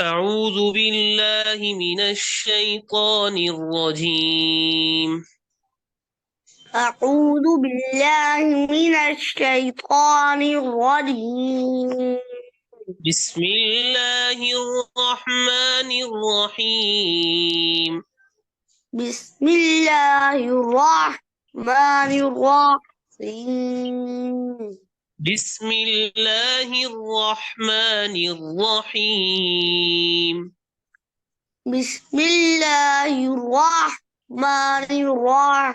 أعوذ بالله من الشيطان الرجيم. أعوذ بالله من الشيطان الرجيم. بسم الله الرحمن الرحيم. بسم الله الرحمن الرحيم. بسم الله الرحمن الرحيم. بسم الله الرحمن الرحيم.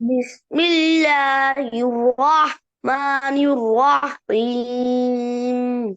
بسم الله الرحمن الرحيم.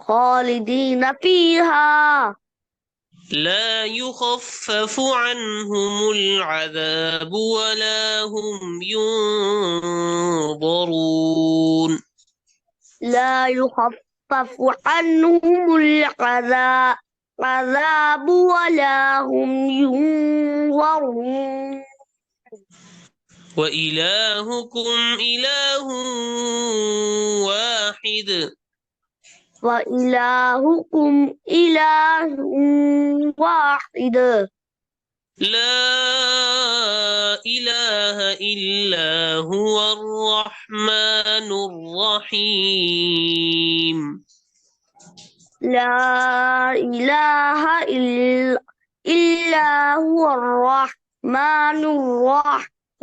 خالدين فيها لا يخفف عنهم العذاب ولا هم ينظرون. لا يخفف عنهم العذاب ولا هم ينظرون. وإلهكم إله واحد. وإلهكم إله واحد. لا إله إلا هو الرحمن الرحيم. لا إله إلا هو الرحمن الرحيم.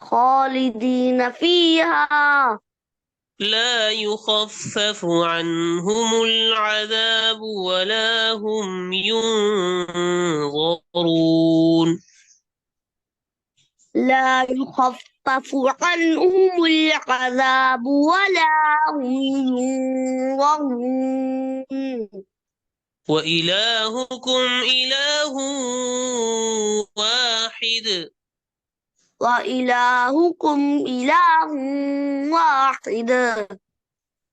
خالدين فيها لا يخفف عنهم العذاب ولا هم ينظرون. لا يخفف عنهم العذاب ولا هم ينظرون. وإلهكم إله واحد. وإلهكم إله واحد.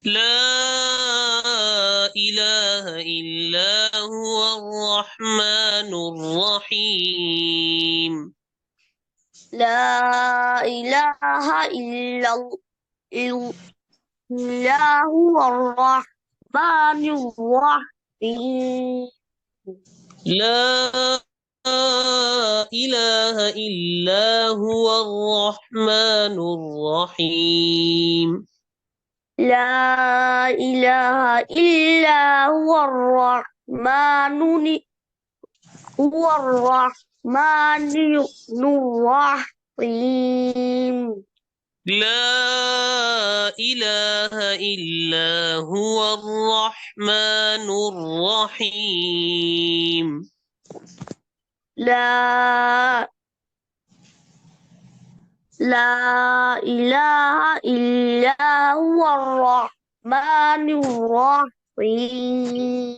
لا إله إلا هو الرحمن الرحيم. لا إله إلا هو الرحمن الرحيم. لا إله إلا هو الرحمن الرحيم. لا إله إلا هو الرحمن الرحيم. لا إله إلا هو الرحمن الرحيم. لا لا إله إلا هو الرحمن الرحيم.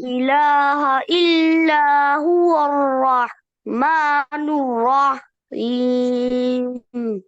إله إلا هو الرحمن الرحيم.